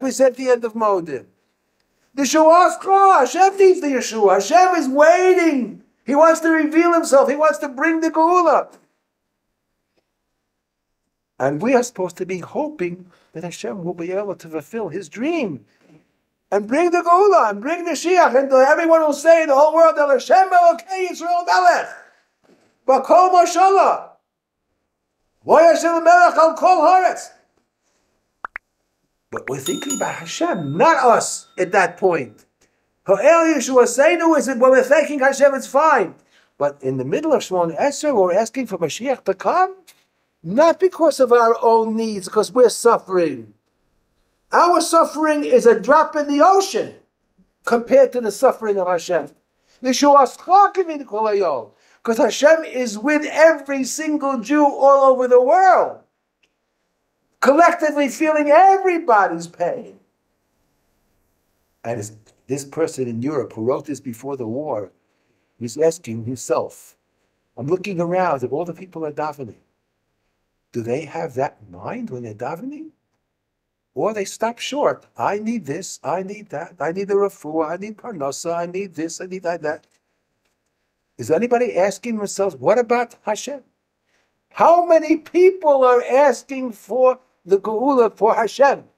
present the end of Modim. The Yeshua, Hashem needs the Yeshua. Hashem is waiting. He wants to reveal himself. He wants to bring the Geula. And we are supposed to be hoping that Hashem will be able to fulfill his dream and bring the Geula and bring the Mashiach, and everyone will say in the whole world that Hashem Elokei Yisrael Melech B'Kol Moshiach V'Y Hashem Melech Al Kol Haaretz. But we're thinking about Hashem, not us at that point. Ha'el Yeshua Seinu is when we're thanking Hashem, it's fine. But in the middle of Shemon Esrei, we're asking for Mashiach to come, not because of our own needs, because we're suffering. Our suffering is a drop in the ocean compared to the suffering of Hashem. Because Hashem is with every single Jew all over the world, collectively feeling everybody's pain. And this person in Europe who wrote this before the war, he's asking himself, I'm looking around at all the people at davening. Do they have that in mind when they're davening? Or they stop short. I need this, I need that, I need the refuah, I need parnasa, I need this, I need that. Is anybody asking themselves, what about Hashem? How many people are asking for the Geula for Hashem?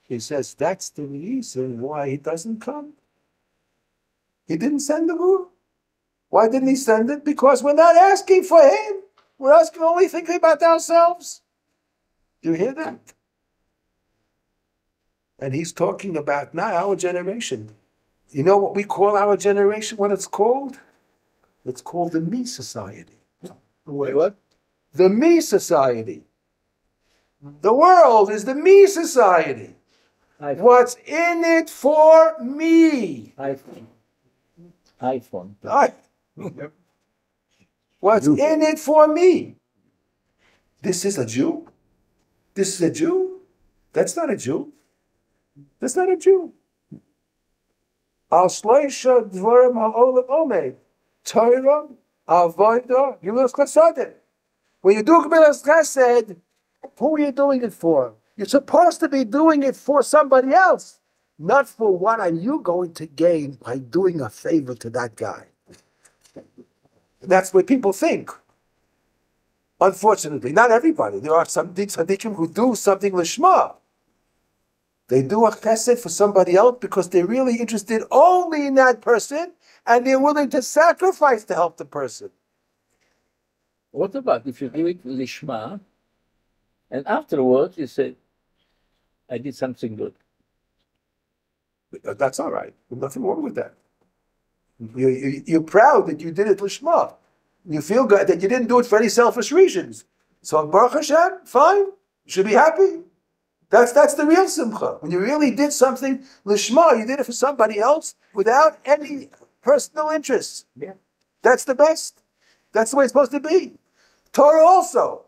He says, that's the reason why he doesn't come. He didn't send the Geula. Why didn't he send it? Because we're not asking for him. We're asking only thinking about ourselves. Do you hear that? And he's talking about now our generation. You know what we call our generation, what it's called? It's called the Me Society. Wait, what? The Me Society. The world is the Me Society. iPhone. What's in it for me? iPhone. What's in it for me? This is a Jew? This is a Jew? That's not a Jew. That's not a Jew. Al shloisha dvarim ha'olam omed. Torah, avodah, gilus chasadim. When you do gilus chesed, who are you doing it for? You're supposed to be doing it for somebody else, not for what are you going to gain by doing a favor to that guy. That's what people think. Unfortunately, not everybody. There are some tzaddikim who do something lishma. They do a chesed for somebody else because they're really interested only in that person and they're willing to sacrifice to help the person. What about if you do it lishma and afterwards you say, I did something good? That's all right. There's nothing wrong with that. You're proud that you did it lishma. You feel good that you didn't do it for any selfish reasons. So Baruch Hashem, fine. You should be happy. That's the real simcha. When you really did something lishma, you did it for somebody else without any personal interest. Yeah. That's the best. That's the way it's supposed to be. Torah also.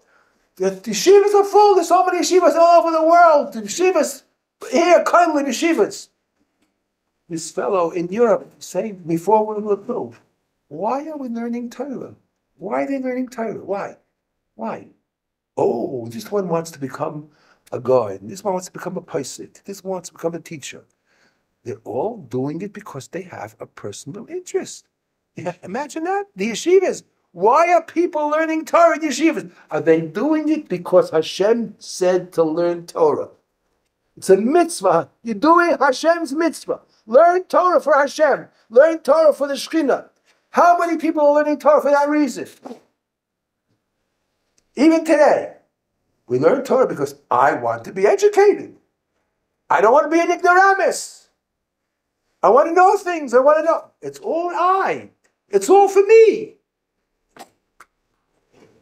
The yeshivas are full. There's so many yeshivas all over the world. The yeshivas here, kindly yeshivas. This fellow in Europe saying before we were built, why are we learning Torah? Why are they learning Torah? Why? Why? Oh, this one wants to become a guy. This one wants to become a paisit. This one wants to become a teacher. They're all doing it because they have a personal interest. Yeah, imagine that. The yeshivas. Why are people learning Torah in yeshivas? Are they doing it because Hashem said to learn Torah? It's a mitzvah. You're doing Hashem's mitzvah. Learn Torah for Hashem. Learn Torah for the Shekhinah. How many people are learning Torah for that reason? Even today, we learn Torah because I want to be educated. I don't want to be an ignoramus. I want to know things. I want to know. It's all I. It's all for me.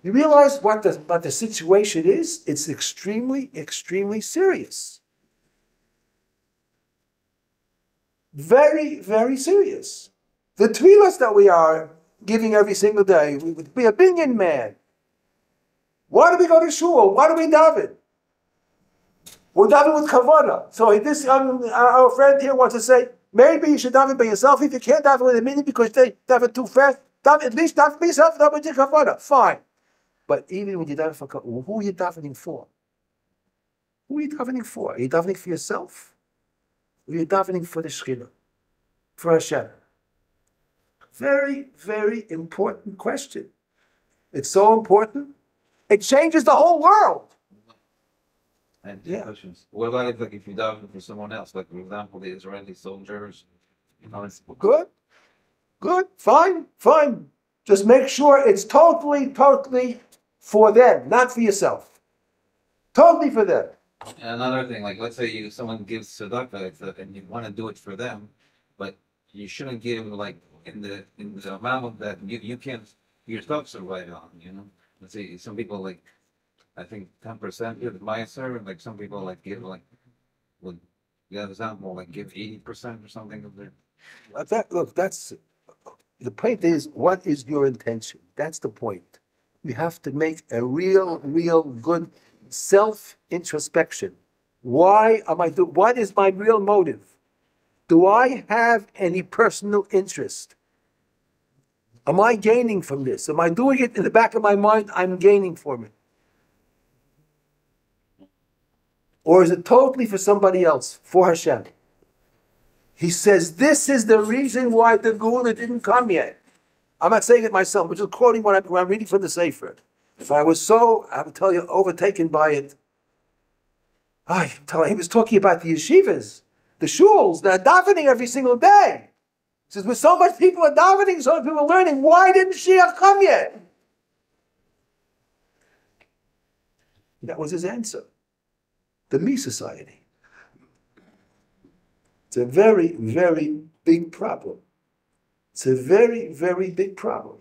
You realize what the situation is? It's extremely, extremely serious. Very, very serious. The tefillas that we are giving every single day, we would be a binyan man. Why do we go to shul? Why do we daven? We're daven with kavanah. So this our friend here wants to say, maybe you should daven by yourself. If you can't daven with a minute because they daven too fast, at least daven by yourself, daven with your kavanah. Fine. But even when you daven for kavanah, who are you davening for? Who are you davening for? Are you davening for yourself? Or are you davening for the Shekhinah? For Hashem? Very, very important question. It's so important. It changes the whole world. And two questions. What about if you daven for someone else, like for example the Israeli soldiers? It's Good, fine. Just make sure it's totally for them, not for yourself. Totally for them. And another thing, like let's say someone gives tzedakah and you want to do it for them, but you shouldn't give like in the amount that you can't yourself survive on. Let's say some people like. I think 10% of my server, like some people like give like would example like give 80% or something of their. That's the point. Is what is your intention? That's the point. You have to make a real good self introspection. Why am I doing? What is my real motive? Do I have any personal interest? Am I gaining from this? Am I doing it in the back of my mind? I'm gaining from it. Or is it totally for somebody else, for Hashem? He says, this is the reason why the Geula didn't come yet. I'm not saying it myself, but just quoting what I'm reading from the Sefer. If I was so, I would tell you, overtaken by it. He was talking about the yeshivas, the shuls, they're davening every single day. He says, with so much people are davening, so many people are learning, why didn't Moshiach come yet? That was his answer. The Me Society. It's a very, very big problem. It's a very, very big problem.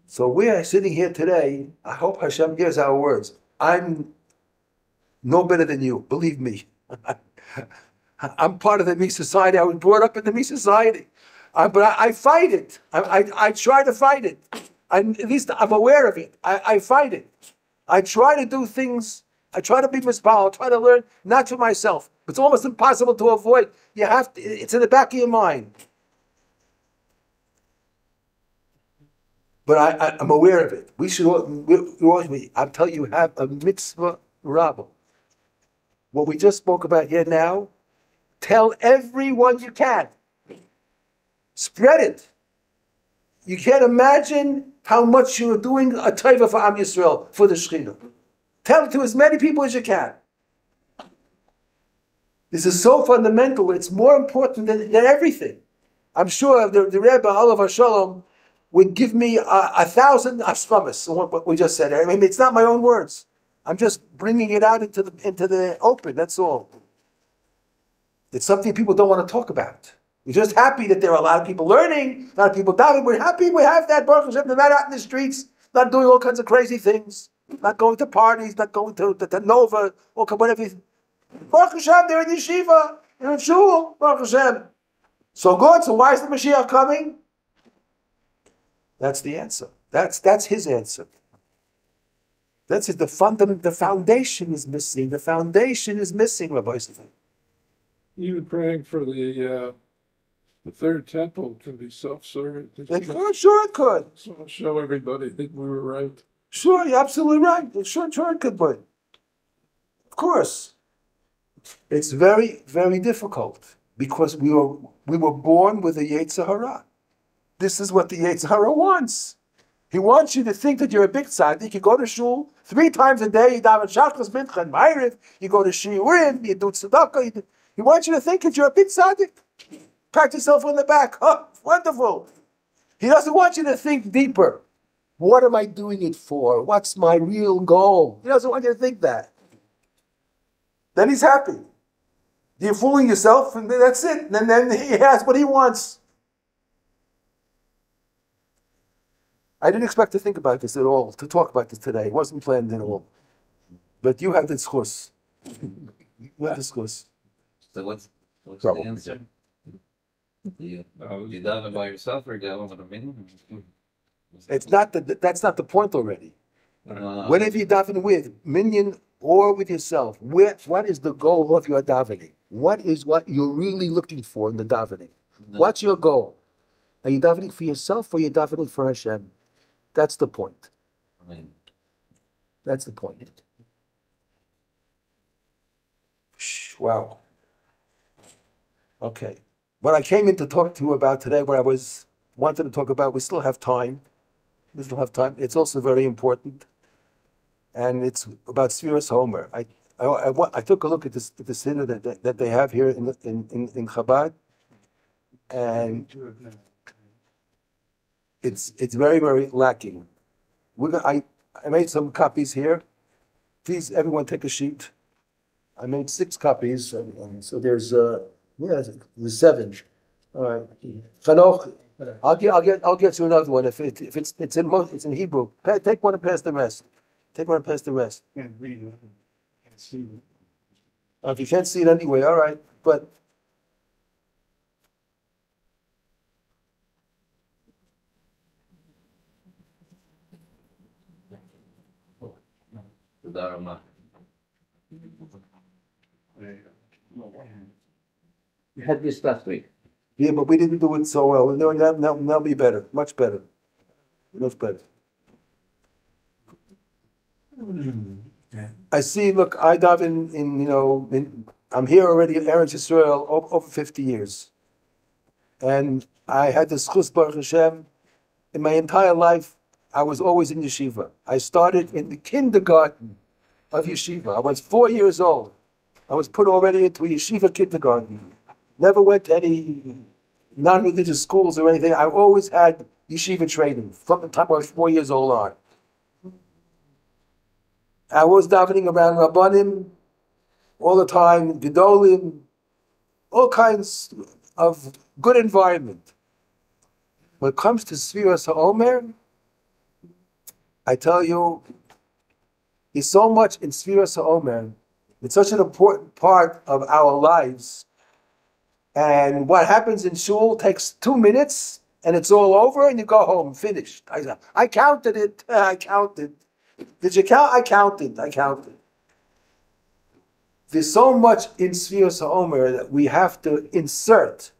So we are sitting here today. I hope Hashem gives our words. I'm no better than you, believe me. I'm part of the Me Society. I was brought up in the Me Society. But I fight it. I try to fight it. At least I'm aware of it. I fight it. I try to do things, I try to be mispal, I try to learn, not for myself. It's almost impossible to avoid. You have to, it's in the back of your mind. But I'm aware of it. We should always be, I'll tell you, have a mitzvah rabbi. What we just spoke about here now, tell everyone you can. Spread it. You can't imagine how much you're doing a taiva for Am Yisrael, for the Shekhinah. Tell it to as many people as you can. This is so fundamental, it's more important than everything. I'm sure the Rebbe, Olav HaShalom, would give me 1,000 aschamas, what we just said. I mean, it's not my own words. I'm just bringing it out into the open, that's all. It's something people don't want to talk about. We're just happy that there are a lot of people learning, a lot of people davening. We're happy we have that. Baruch Hashem, they're not out in the streets, not doing all kinds of crazy things, not going to parties, not going to Nova, or whatever. Baruch Hashem, they're in yeshiva, they're in shul, Baruch Hashem. So good, so why is the Moshiach coming? That's the answer. That's his answer. That's it. The foundation is missing. The foundation is missing, Rabbi. Even praying for the third temple to be self-serving. Sure it could. So show everybody that we were right. Sure, you're absolutely right. Sure it could be. Of course. It's very, very difficult because we were born with a Yetzer Hara. This is what the Yetzer Hara wants. He wants you to think that you're a big tzaddik. You go to shul 3 times a day. You daven shachas, mincha, and ma'ariv. You go to shiurim. You do tzedakah. He wants you to think that you're a big tzaddik. Pat yourself on the back. Oh, wonderful. He doesn't want you to think deeper. What am I doing it for? What's my real goal? He doesn't want you to think that. Then he's happy. You're fooling yourself, and that's it. And then he has what he wants. I didn't expect to think about this at all, to talk about this today. It wasn't planned at all. But you have the schus. You have the schus. So what's the answer? You daven by yourself or daven with a minyan? It's not that's not the point already. Whenever you daven with minyan or with yourself, what is the goal of your davening? What is what you're really looking for in the davening? No. What's your goal? Are you davening for yourself or are you davening for Hashem? That's the point. That's the point. Wow. Okay. What I came in to talk to you about today, what I wanted to talk about, we still have time. We still have time. It's also very important. And it's about Speros Omer. I took a look at the sinner that they have here in Chabad. And it's very, very lacking. I made some copies here. Please, everyone, take a sheet. I made 6 copies, and so there's 7. All right, Chanoch, I'll get you another one if it's in Hebrew. Take one and pass the rest. Take one and pass the rest. Can't read it. Can't see it. If you can't see it anyway, all right, but. We had this last week. Yeah, but we didn't do it so well. No, that'll be better, much better, much better. I see. Look, I daven I'm here already in Eretz Yisrael over 50 years, and I had the schus Baruch Hashem. In my entire life, I was always in yeshiva. I started in the kindergarten of yeshiva. I was 4 years old. I was put already into a yeshiva kindergarten. Never went to any non-religious schools or anything. I always had yeshiva training from the time I was 4 years old on. I was davening around Rabbanim all the time, Gedolim, all kinds of good environment. When it comes to Speros Omer, I tell you, there's so much in Speros Omer. It's such an important part of our lives. And what happens in shul takes 2 minutes, and it's all over, and you go home, finished. I counted it. I counted. Did you count? I counted. There's so much in Speros Omer that we have to insert.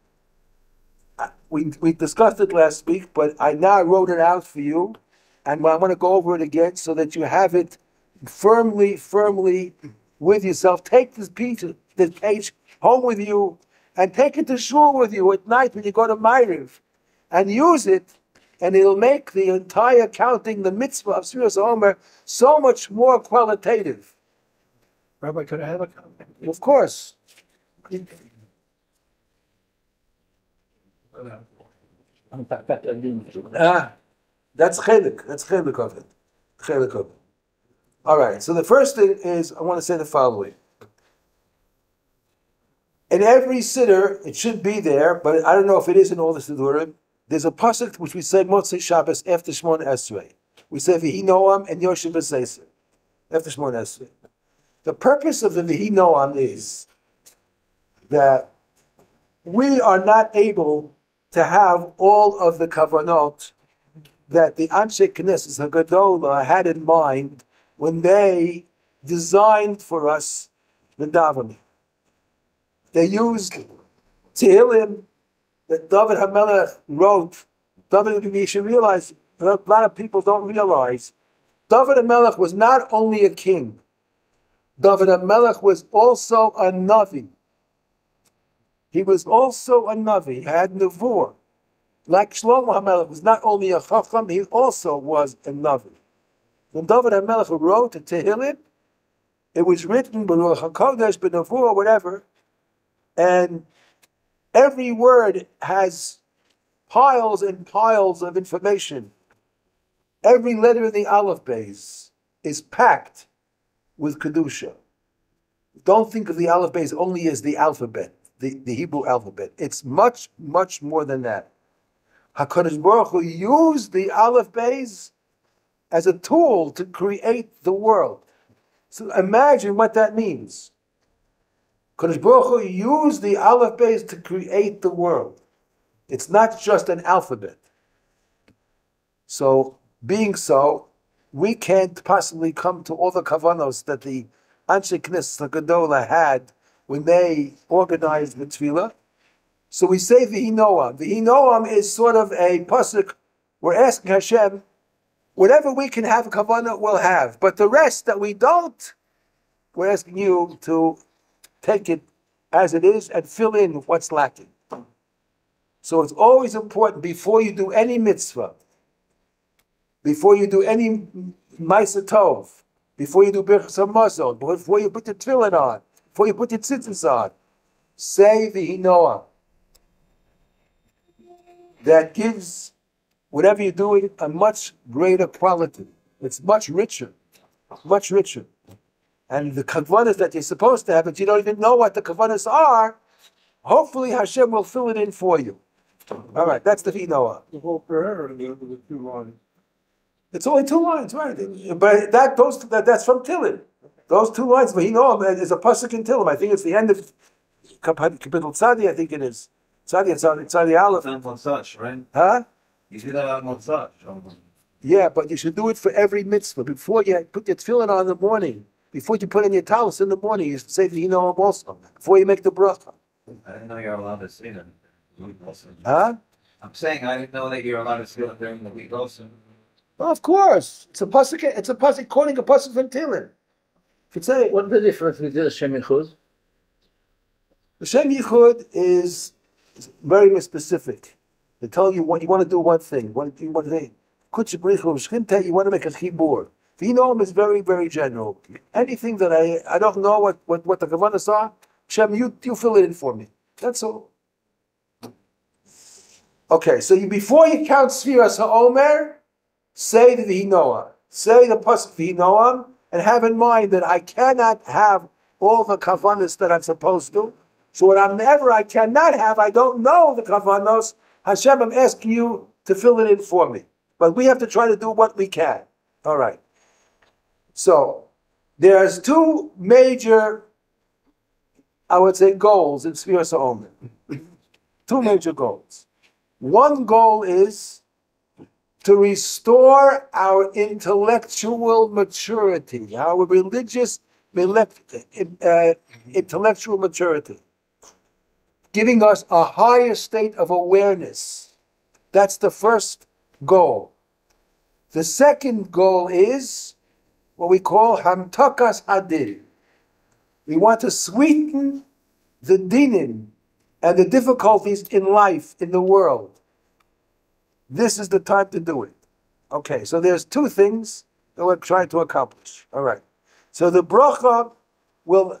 We discussed it last week, but I now wrote it out for you, and I want to go over it again so that you have it firmly with yourself. Take this page home with you, and take it to shul with you at night when you go to Ma'ariv, and use it, and it'll make the entire counting, the mitzvah of Speros Omer, so much more qualitative. Rabbi, could I have a comment? Of course. That's chelik. That's chelik of it. Chelik of it. All right. So the first thing is, I want to say the following. In every siddur, it should be there, but I don't know if it is in all the siddurim. There's a pasuk which we say Motzei Shabbos after Shmon Esrei. We say V'hi Noam and Yoshev B'Seiser after Shmon Esrei. The purpose of the V'hi Noam is that we are not able to have all of the kavanot that the Anshe Knesset HaGadola had in mind when they designed for us the davening. They used Tehillim that David HaMelech wrote. You should realize, a lot of people don't realize, David HaMelech was not only a king, David HaMelech was also a Navi. He was also a Navi. He had Nevuah. Like Shlomo HaMelech was not only a Chacham, he also was a Navi. When David HaMelech wrote the Tehillim, it was written B'Ruach HaKodesh, B'Nevuah, whatever, and every word has piles and piles of information. Every letter in the Aleph Beis is packed with Kedusha. Don't think of the Aleph Beis only as the alphabet, the Hebrew alphabet. It's much, much more than that. HaKadosh Baruch Hu used the Aleph Beis as a tool to create the world. So imagine what that means. HaKadosh Baruch Hu used the Aleph Beis to create the world. It's not just an alphabet. So, being so, we can't possibly come to all the kavanos that the Anshe Knesset HaGadola had when they organized the tefillah. So we say V'hi Noam. V'hi Noam is sort of a pasuk. We're asking Hashem, whatever we can have a kavanah, we'll have. But the rest that we don't, we're asking you to take it as it is and fill in what's lacking. So it's always important before you do any mitzvah, before you do any ma'aseh tov, before you do birchas hamazon, before you put the tefillin on, before you put the tzitzis on, say the hinoah. That gives whatever you're doing a much greater quality. It's much richer, much richer. And the kavanas that you're supposed to have, but you don't even know what the kavanas are, hopefully Hashem will fill it in for you. All right, that's the hinoah. The whole prayer and the 2 lines. It's only 2 lines, right? But that's from Tillim. Those 2 lines, V'hinoam, is a pasuk in Tillim. I think it's the end of Kapitel Tzadi, I think it is. Tzadi Aleph. It's on Motzach, right? Huh? You do that on Motzach. Yeah, but you should do it for every mitzvah. Before you put your tefillin on in the morning, before you put in your talis in the morning, you should say V'hinoam also. Before you make the bracha. I didn't know you're allowed to say that. Huh? I'm saying I didn't know that you're allowed to say it during the week also. Well, of course. It's a pasuk quoting a pasuk from Tillim. If you say What's the difference between the Shem Yichud? the Shem Yichud is very specific. They tell you what you want to do one thing. You want to make a chibur. V'hinoam is very, very general. Anything that I don't know what the kavanas are, Shem, you fill it in for me. That's all. Okay, so before you count Speros Omer, say the V'hinoam. Say the pasuk V'hinoam, and have in mind that I cannot have all the kavanas that I'm supposed to. So whatever I cannot have, I don't know the kavanos. Hashem, I'm asking you to fill it in for me. But we have to try to do what we can. All right. So there's 2 major, I would say, goals in Speros Omer. 2 major goals. One goal is to restore our intellectual maturity, our religious intellectual maturity, giving us a higher state of awareness. That's the first goal. The second goal is what we call hamtakas hadin. We want to sweeten the dinim and the difficulties in life, in the world. This is the time to do it. Okay, so there's 2 things that we're trying to accomplish. All right. So the bracha will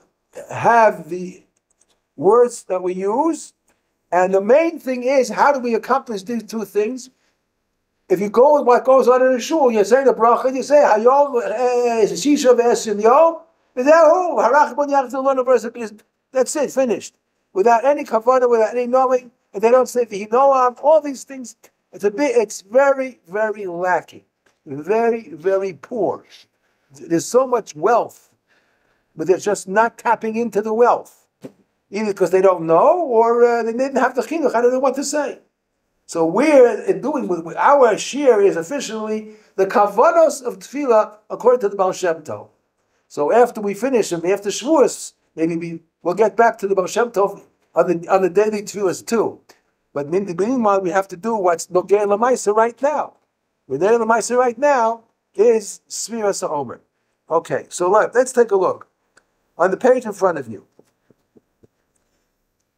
have the words that we use, and the main thing is, how do we accomplish these 2 things? If you go with what goes on in the shul, you say the bracha, you say Hayom Shisha V'Esin Yom, that's it, finished. Without any kavanah, without any knowing, and they don't say V'hinoam, all these things. It's very, very lacking, very, very poor. There's so much wealth, but they're just not tapping into the wealth, either because they don't know or they didn't have the chinuch. I don't know what to say. So we're doing with our share is officially the kavanos of tefillah according to the Baal Shem Tov. So after we finish and after Shavuos, maybe we'll get back to the Baal Shem Tov on the daily tefillahs too. But meanwhile, we have to do what's Nogei L'Maisa right now. Nogei L'Maisa right now is Speros Omer. Okay, so let's take a look. On the page in front of you,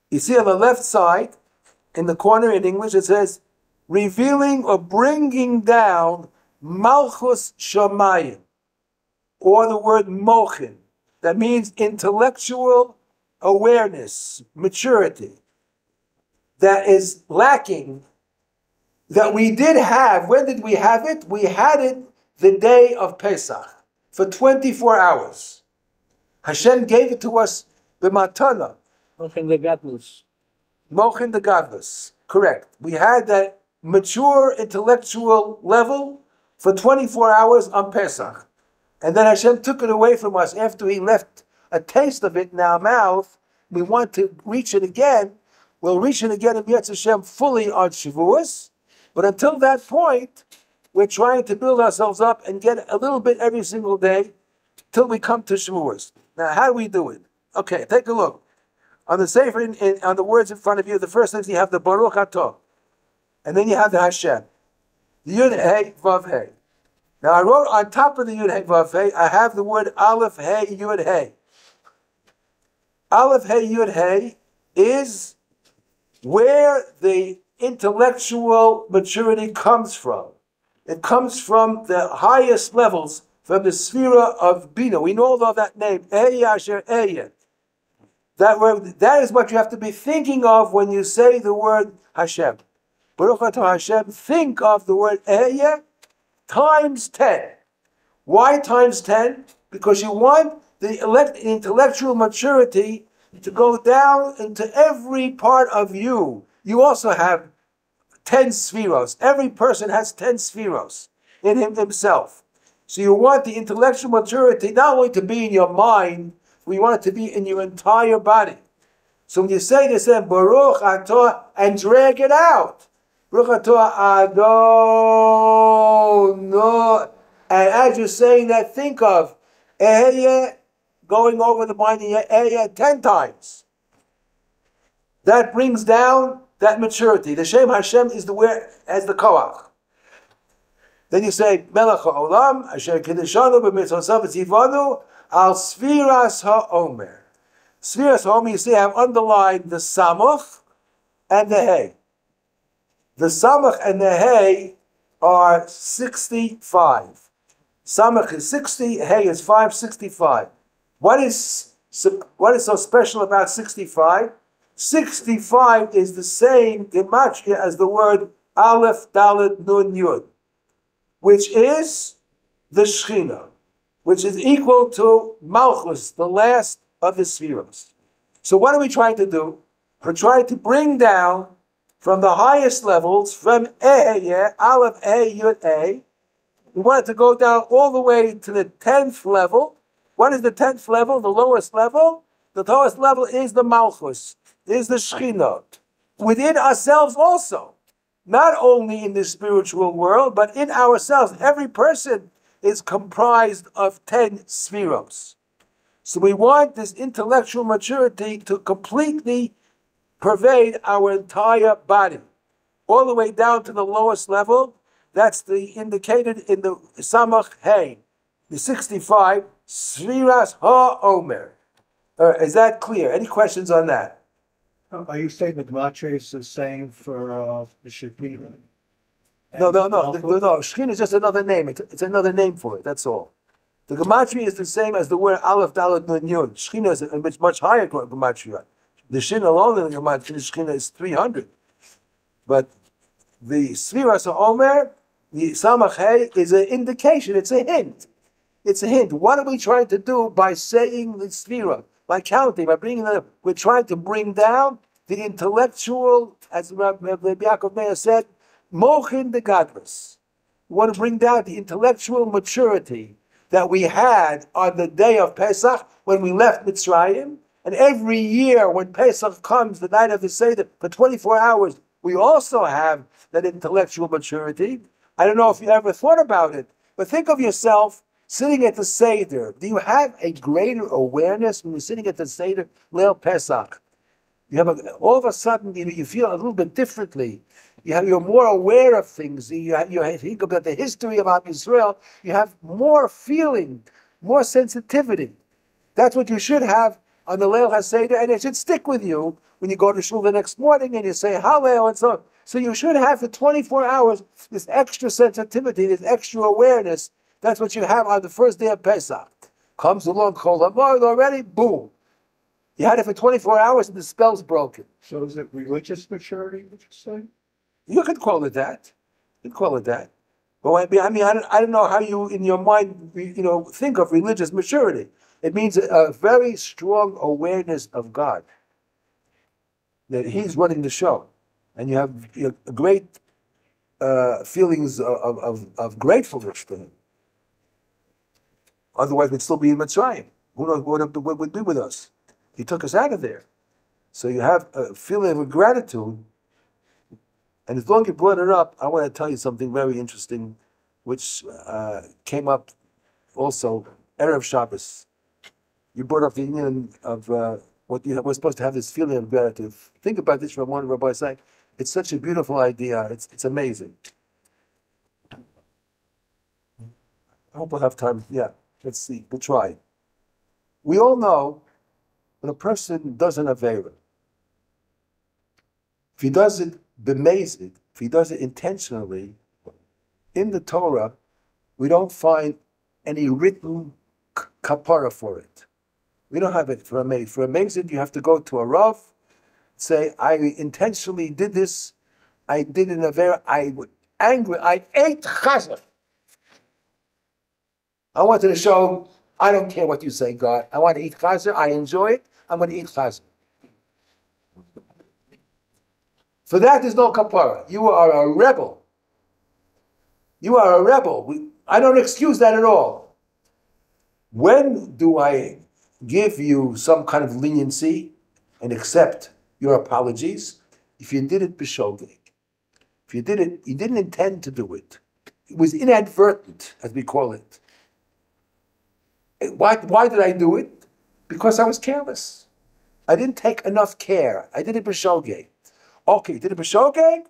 you see on the left side, in the corner in English, it says, revealing or bringing down Malchus Shamayim, or the word Mochin. That means intellectual awareness, maturity. That is lacking, that we did have. When did we have it? We had it the day of Pesach, for 24 hours. Hashem gave it to us, b'matana. Mochin the Gadlus. Mochin the Gadlus, correct. We had that mature intellectual level for 24 hours on Pesach. And then Hashem took it away from us after He left a taste of it in our mouth. We want to reach it again. We'll reach it again in Yetz Hashem fully on Shavuos. But until that point, we're trying to build ourselves up and get a little bit every single day till we come to Shavuos. Now, how do we do it? Okay, take a look. On the Sefer, on the words in front of you, the first thing you have the Baruch Atah. And then you have the Hashem. The Yud Hey Vav Hey. Now I wrote on top of the Yud Hey Vav Hey, I have the word Aleph Hey Yud Hey. Aleph Hey Yud Hey is where the intellectual maturity comes from. It comes from the highest levels, from the sphere of Bina. We know all that name, Ehyeh Asher Ehyeh. That is what you have to be thinking of when you say the word Hashem. Baruch Atah Hashem, think of the word Ehyeh times 10. Why times 10? Because you want the intellectual maturity to go down into every part of you. You also have 10 spheros. Every person has 10 spheros in himself. So you want the intellectual maturity not only to be in your mind, we want it to be in your entire body. So when you say this, Baruch Atah, and drag it out. Baruch Atah Adon. And as you're saying that, think of Ehyeh going over the mind in your Ehyeh 10 times. That brings down that maturity. The Shem Hashem is the where as the Koach. Then you say Melech HaOlam Asher Kiddushanu b'Mitzvosav Tzivanu Al Speros Omer. Speros Omer, you see, I've underlined the Samach and the Hey. The Samach and the Hey are 65. Samach is 60, Hey is 565. What is so special about 65? 65 is the same gematria as the word Aleph Dalet Nun Yud, which is the Shechina, which is equal to Malchus, the last of the spheros. So what are we trying to do? We're trying to bring down from the highest levels, from Ehyeh, Aleph A Yud A. We want it to go down all the way to the 10th level. What is the 10th level? The lowest level? The lowest level is the Malchus, is the Shechina. Within ourselves also. Not only in the spiritual world, but in ourselves. Every person is comprised of 10 spheros. So we want this intellectual maturity to completely pervade our entire body. All the way down to the lowest level. That's indicated in the Samach Hey. The 65, Speros Omer. Is that clear? Any questions on that? Are you saying the gematria is the same for the Shekhinah? No. Shekhinah is just another name. It's another name for it. That's all. The gematria is the same as the word Aleph Dalet Nun Yud. Shekhinah is a much higher gematria. The Shin alone in the gematria, Shekhinah is 300. But the Speros Omer, the Samach Hey, is an indication. It's a hint. It's a hint. What are we trying to do by saying the Sphira? By counting, by bringing them, we're trying to bring down the intellectual, as Rabbi Yaakov Meir said, Mochin de Gadlus. We want to bring down the intellectual maturity that we had on the day of Pesach when we left Mitzrayim. And every year when Pesach comes, the night of the Seder, for 24 hours, we also have that intellectual maturity. I don't know if you ever thought about it, but think of yourself sitting at the Seder. Do you have a greater awareness when you're sitting at the Seder, Leil Pesach? You have all of a sudden, you feel a little bit differently. You're more aware of things. You think about the history of Am Yisrael. You have more feeling, more sensitivity. That's what you should have on the Leil HaSeder, and it should stick with you when you go to shul the next morning and you say Hallel and so on. So you should have for 24 hours this extra sensitivity, this extra awareness. That's what you have on the first day of Pesach. Comes along Chol HaMoed already, boom. You had it for 24 hours and the spell's broken. So is it religious maturity, would you say? You could call it that. You could call it that. But I don't know how you, in your mind, think of religious maturity. It means a very strong awareness of God. That He's running the show. And you have great feelings of gratefulness to Him. Otherwise, we'd still be in Mitzrayim. Who knows what would be with us? He took us out of there. So you have a feeling of gratitude. And as long as you brought it up, I want to tell you something very interesting, which came up also Erev Shabbos. You brought up the union of we're supposed to have this feeling of gratitude. Think about this from one rabbi saying, it's such a beautiful idea. It's amazing. I hope we'll have time. Yeah, let's see. We'll try. We all know when a person does an Avera, if he does it b'mezid, if he does it intentionally, in the Torah, we don't find any written kapara for it. We don't have it for a mezid. For a mezid, you have to go to a Rav, say, I intentionally did this, I did an Avera, I was angry, I ate chazar. I wanted to show, I don't care what you say, God. I want to eat chazar, I enjoy it, I'm going to eat chazar. For that, there's no kapara. You are a rebel. You are a rebel. I don't excuse that at all. When do I give you some kind of leniency and accept your apologies? If you did it b'shogeg. If you did it, you didn't intend to do it. It was inadvertent, as we call it. Why did I do it? Because I was careless. I didn't take enough care. I did it b'shogeg. Okay, you did it b'shogeg?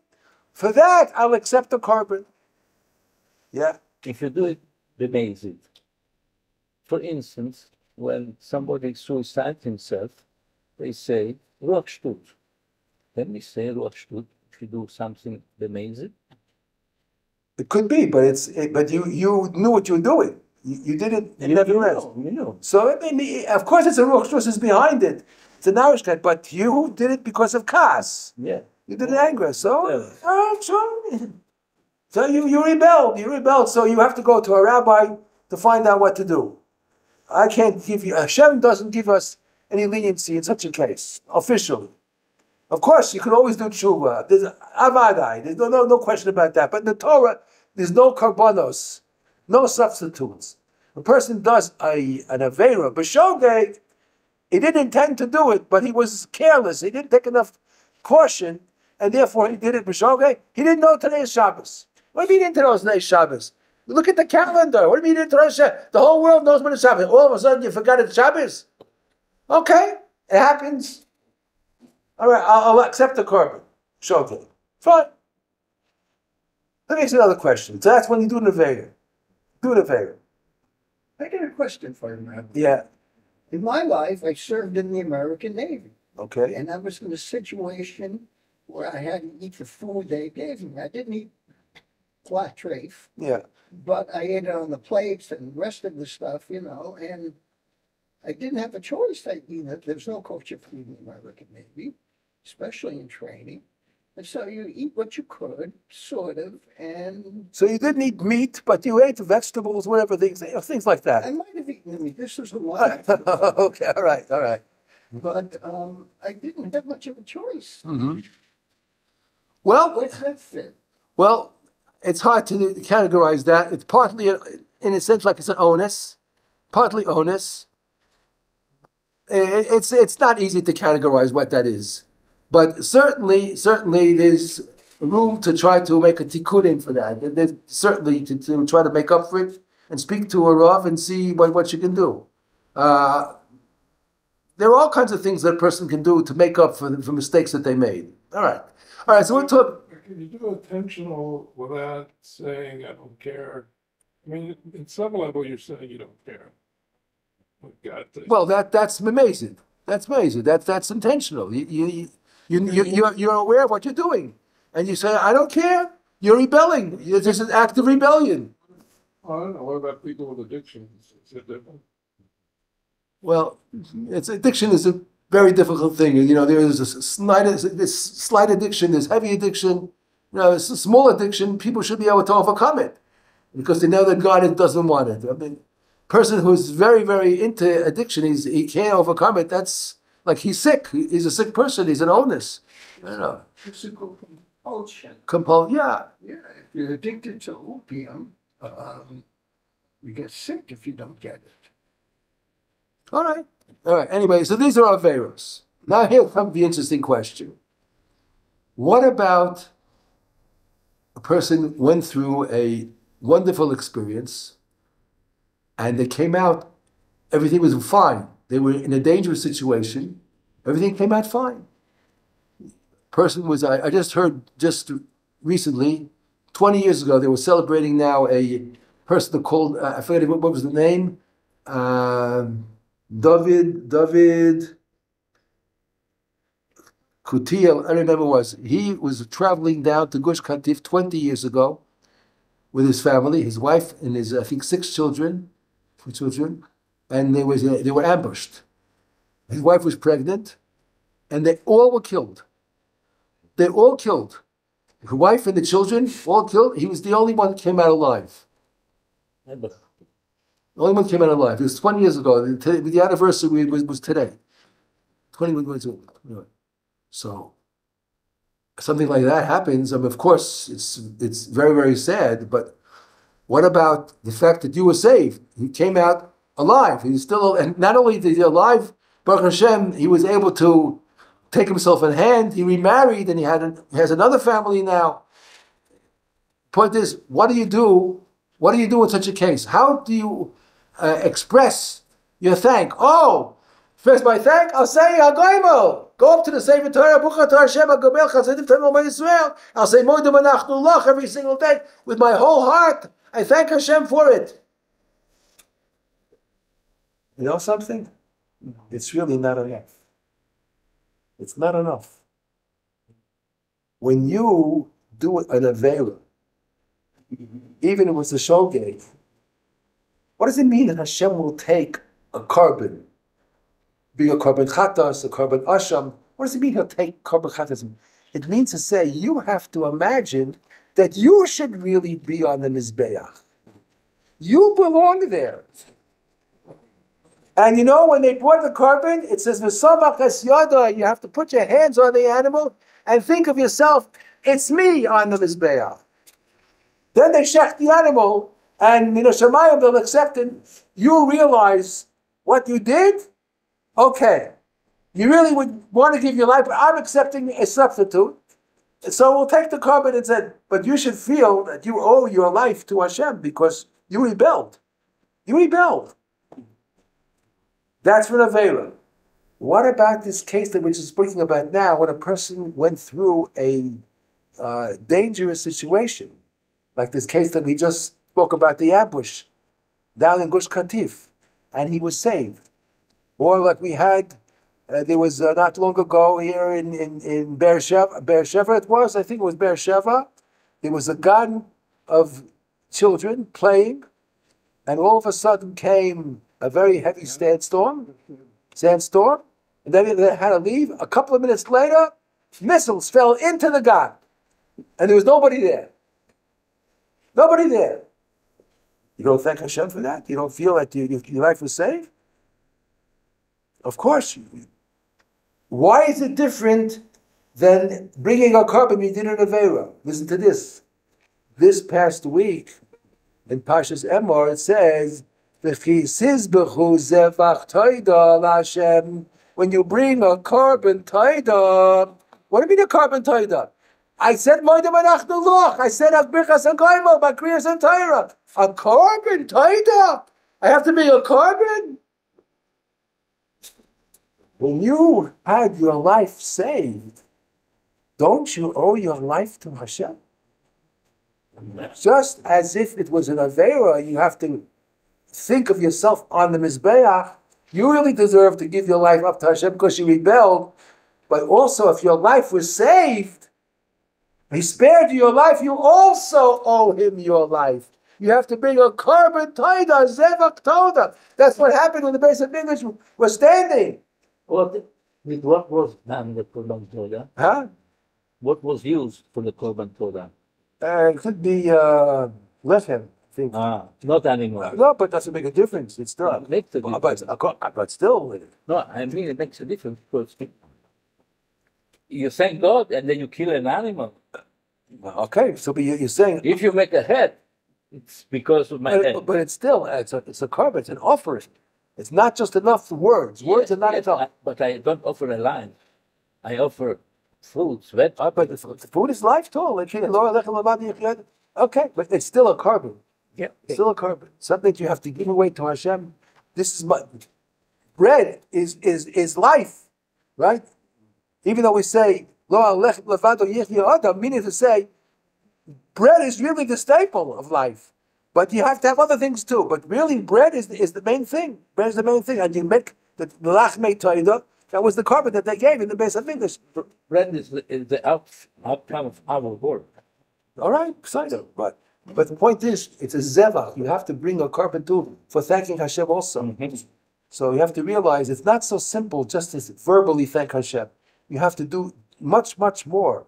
For that, I'll accept the carbon. Yeah. If you do it b'mezid, for instance, when somebody suicides himself, they say, Ruach Shtut. Then we say Ruach Shtut if you do something b'mezid. It could be, but you knew what you were doing. You did it in nevertheless. You know. So of course it's a Ruach Shtut is behind it. It's a narishkeit, but you did it because of kas. Yeah. You did it anger. So you rebelled. You rebelled. So you have to go to a rabbi to find out what to do. I can't give you. Hashem doesn't give us any leniency in such a case officially. Of course, you can always do tshuva. There's avadai. There's no question about that. But in the Torah, there's no karbanos, no substitutes. A person does an avera b'shogeg. He didn't intend to do it, but he was careless. He didn't take enough caution, and therefore he did it b'shogeg. He didn't know today is Shabbos. What do you mean he didn't know today's Shabbos? Look at the calendar. What do you mean he didn't know Shabbos? The whole world knows when it's Shabbos. All of a sudden you forgot it's Shabbos? Okay, it happens. All right, I'll accept the carbon. Shogeg. Fine. Let me ask you another question. So that's when you do an Avera. Do an Avera. I got a question for you, Rabbi. Yeah. In my life, I served in the American Navy. Okay. And I was in a situation where I had to eat the food they gave me. I didn't eat flat trafe, Yeah. but I ate it on the plates and the rest of the stuff, and I didn't have a choice. There's no culture food in the American Navy, especially in training. And so you eat what you could, sort of, and So you didn't eat meat, but you ate vegetables, whatever, things like that. I might have eaten the meat. This was a while. Okay, all right. But I didn't have much of a choice. Mm-hmm. Well, What's that fit? well, it's hard to categorize that. It's partly, in a sense, like it's an onus, partly onus. It's not easy to categorize what that is, but certainly there's room to try to make a tikkunim for that. There's certainly to try to make up for it and speak to a Rav and see what you can do. There are all kinds of things that a person can do to make up for mistakes that they made. All right. So we'll talk. Can you do intentional without saying I don't care? I mean, at some level, you're saying you don't care. Well, that's amazing. That's amazing. That's intentional. You're aware of what you're doing, and you say I don't care. You're rebelling. There's an act of rebellion. I don't know. What about people with addictions? Is it different? Well, addiction is a very difficult thing. There is a slight addiction, there's heavy addiction. It's a small addiction. People should be able to overcome it because they know that God doesn't want it. I mean, person who's very, very into addiction, he can't overcome it. That's like he's sick. He's a sick person. He's an illness. Physical compulsion. Yeah. Yeah, if you're addicted to opium, you get sick if you don't get it. All right. Anyway, so these are our Averos. Now here comes the interesting question. What about a person went through a wonderful experience and they came out, everything was fine. They were in a dangerous situation. Everything came out fine. Person was, I just heard just recently, 20 years ago, they were celebrating now a person called, I forget what was the name, David, Kutiel, I remember he was traveling down to Gush Katif 20 years ago with his family, his wife and his, I think, 4 children, and they were ambushed. His wife was pregnant, and they all were killed. They all killed. His wife and the children all killed. He was the only one that came out alive. The only one that came out alive. It was 20 years ago. The anniversary was today. 21 years ago. So something like that happens. I mean, of course, it's very, very sad. But what about the fact that you were saved? He came out alive. He's still, and not only is he alive, Baruch Hashem, he was able to take himself in hand. He remarried, and he has another family now. Point is, what do you do? What do you do in such a case? How do you express your thank? Oh, first my thank, I'll say Hagoimo. Go up to the Sefer Torah, Buchat Hashem HaGomel Chasadim Tamil Israel. I'll say Moedim Nachla'OT every single day with my whole heart. I thank Hashem for it. You know something? It's really not enough. It's not enough. When you do an Avera, even if it's a shogeg, what does it mean that Hashem will take a carbon, be a carbon chatas, a carbon asham? What does it mean he'll take carbon chatas? It means to say you have to imagine that you should really be on the Mizbeach. You belong there. And you know, when they brought the carbon, it says, V'samach es yada, you have to put your hands on the animal and think of yourself, it's me on the Mizbeach. Then they shech the animal, and Shamayim, they'll accept it. You realize what you did? Okay. You really would want to give your life, but I'm accepting a substitute. So we'll take the carbon and said, but you should feel that you owe your life to Hashem because you rebelled. You rebelled. That's for Avera. What about this case that we're just speaking about now, when a person went through a dangerous situation, like this case that we just spoke about, the ambush down in Gush Katif, and he was saved? Or like we had, there was not long ago here in Be'er Sheva it was, I think it was Be'er Sheva, there was a gun of children playing, and all of a sudden came a very heavy sandstorm, and then they had to leave. A couple of minutes later, missiles fell into the gun, and there was nobody there. Nobody there. You don't thank Hashem for that? You don't feel that your life was saved? Of course. Why is it different than bringing a carbon you did in Avera? Listen to this. This past week, in Pashas Emor, it says, when you bring a carbon taida, what do you mean a carbon taida? I said Moedim NACHLAOT. I said Akbichas Hagoimo, Bakriyas and Taira. A carbon taida. I have to be a carbon. When you had your life saved, don't you owe your life to Hashem? Just as if it was an Avera, you have to think of yourself on the Mizbeach. You really deserve to give your life up to Hashem because you rebelled. But also, if your life was saved, He spared you your life, you also owe Him your life. You have to bring a carbon taida, zevach toda. That's what happened when the base of English was standing. What was done the Korban Toda? Huh? What was used for the Korban Toda? It could be lechem. Not anymore. No, but doesn't make a difference. It's still. It makes a difference. But still. No, I mean it makes a difference because you thank God and then you kill an animal. Okay, so but you're saying if you make a head, it's because of my head. But it's still it's a carbon. It's an offering. It's not just enough words. Words are not enough. But I don't offer a line. I offer fruits, vegetables. But the food is life too. Okay, but it's still a carbon. Yeah, it's still a carbon. Something you have to give away to Hashem. This is bread is life, right? Even though we say lo alechem levado yechya adam, meaning to say bread is really the staple of life. But you have to have other things too. But really, bread is the main thing. Bread is the main thing. And you make the lachmei taida, That was the carpet that they gave in the base of English. Bread is the outcome of our work. All right, Psido. But the point is, it's a zeva. You have to bring a carpet too for thanking Hashem also. Mhm. So you have to realize it's not so simple just to verbally thank Hashem. You have to do much, much more.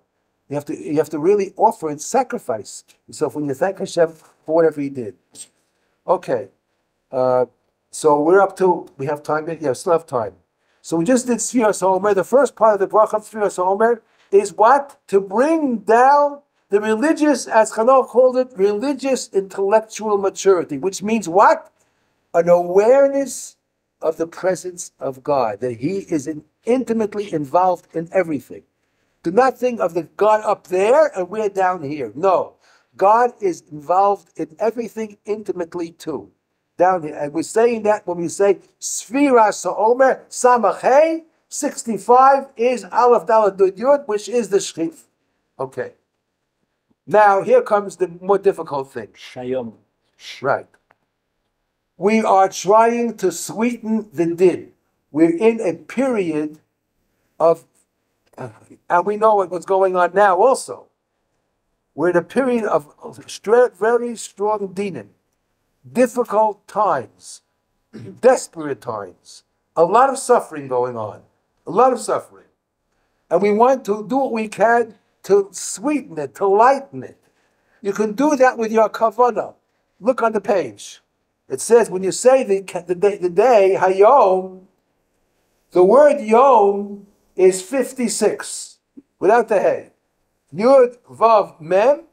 You have to really offer and sacrifice yourself when you thank Hashem for whatever He did. Okay. So we have time yet? Yeah, still have time. So we just did Speros Omer. The first part of the bracha of Speros Omer is what? To bring down the religious, as Chanor called it, religious intellectual maturity, which means what? An awareness of the presence of God, that He is intimately involved in everything. Do not think of the God up there and we're down here. No, God is involved in everything intimately too. Down here. And we're saying that when we say Speros Omer, Samach 65 is Aleph Daled Dud Yud, which is the Shchif. Okay. Now here comes the more difficult thing. Shayom. Right. We are trying to sweeten the din. We're in a period of, and we know what's going on now also. We're in a period of very strong dinim, difficult times, desperate times, a lot of suffering going on, a lot of suffering. And we want to do what we can to sweeten it, to lighten it. You can do that with your kavanah. Look on the page. It says when you say the day hayom, the word yom is 56 without the hey. Yud vav mem.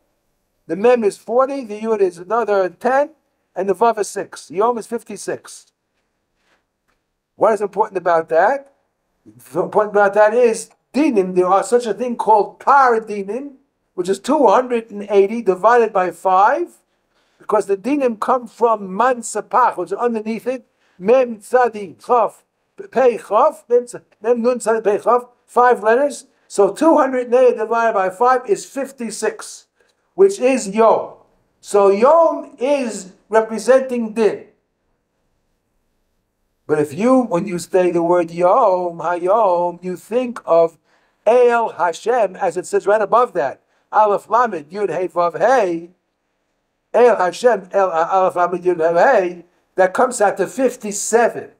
The mem is 40. The yud is another 10, and the vav is 6. Yom is 56. What is important about that? Important about that is dinim. There are such a thing called par dinim, which is 280 divided by 5. Because the dinim come from man sapach, which is underneath it, mem tzadi chaf pei chaf, mem nun tzadi pei chaf, 5 letters. So 280 divided by 5 is 56, which is yom. So yom is representing din. But when you say the word yom, hayom, you think of El Hashem, as it says right above that. Aleph Lamed Yud Hey Vav Hey. El Hashem, El Aleph Lamed Yud Hey, that comes out to 57.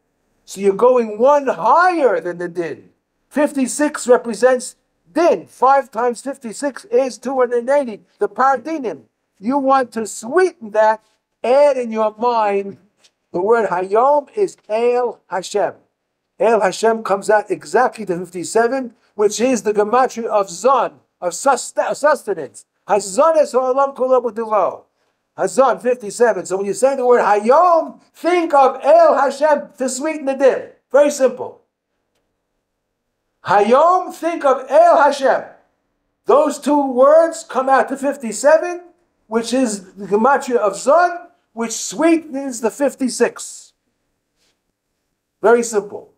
So you're going one higher than the din. 56 represents din. 5 times 56 is 280, the pardinim. You want to sweeten that, add in your mind, the word Hayom is El Hashem. El Hashem comes out exactly to 57, which is the gematria of Zon, of sustenance. Hazones Ha'olam Kula B'Dilo. Hazon 57. So when you say the word Hayom, think of El Hashem to sweeten the din. Very simple. Hayom, think of El Hashem. Those 2 words come out to 57, which is the gematria of Zon, which sweetens the 56. Very simple.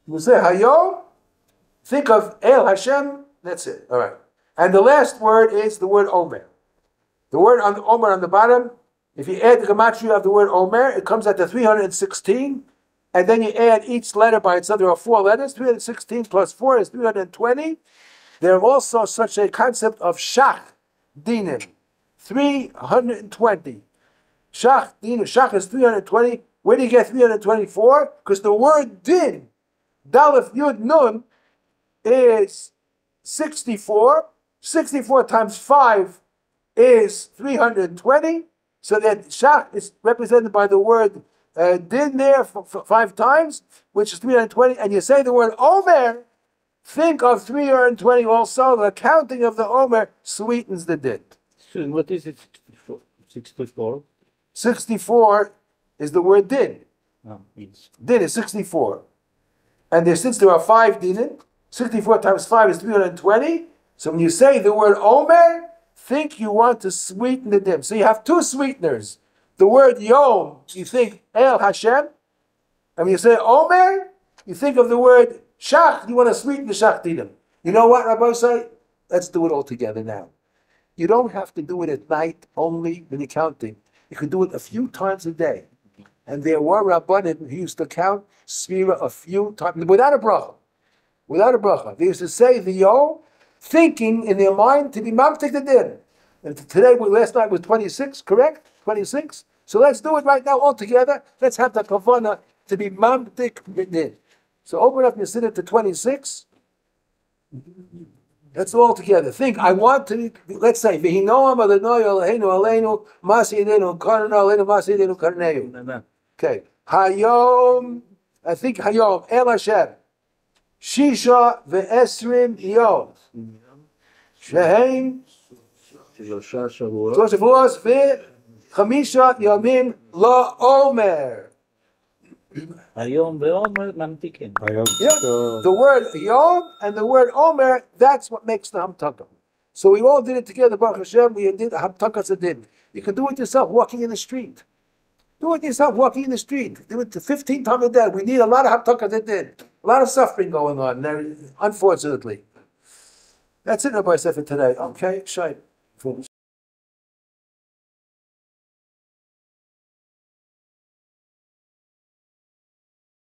You say Hayom, think of El Hashem, that's it. All right. And the last word is the word Omer. The word on the Omer on the bottom, if you add the gematria of the word Omer, it comes out to 316, and then you add each letter by itself. There are 4 letters. 316 plus 4 is 320. There are also such a concept of Shach dinim, 320. Shach dinim, Shach is 320. Where do you get 324? Because the word din, Dalef Yud Nun, is 64. 64 times 5 is 320. So that Shach is represented by the word din there 5 times, which is 320. And you say the word Omer, think of 320 also. The counting of the Omer sweetens the din. So what is it? 64? 64 is the word din. Oh, yes. Din is 64. And since there are 5 dinim, 64 times 5 is 320. So when you say the word Omer, think you want to sweeten the din. So you have 2 sweeteners. The word Yom, you think El Hashem. And when you say Omer, you think of the word Shach. You want to sweeten the Shach dinim. You know what, Rabbi say? Let's do it all together now. You don't have to do it at night only when you're counting. You can do it a few times a day. And there were Rabbanim who used to count Sphira a few times without a bracha. without a bracha. They used to say the Yom, thinking in their mind to be mamtik the din. And today, last night was 26, correct? 26? So let's do it right now all together. Let's have the kavanah to be mamtik the din. So open up your siddur to 26. That's all together. Think, I want to, let's say, V'hinoam Adonai Eloheinu Aleinu Masi Yidenu Karnenu Aleinu Masi Yidenu Karneu. Okay. Hayom, I think Hayom, El Hashem. Shisha Ve'esrim Yom. Shehem. שלושה שבועות. Shlosh Shavuos Ve'chamisha Yomim La Omer. היום ועומר ממתיקים. Yeah, the word Yom and the word Omer, that's what makes the Hamtakah. So we all did it together, Baruch Hashem, we did Hamtakah Tzadin. You can do it yourself walking in the street. Do it yourself walking in the street. Do it 15 times a day. We need a lot of Hamtakah Tzadin. A lot of suffering going on there, unfortunately. That's it, Rabbi Sefer, today. Okay, Shai.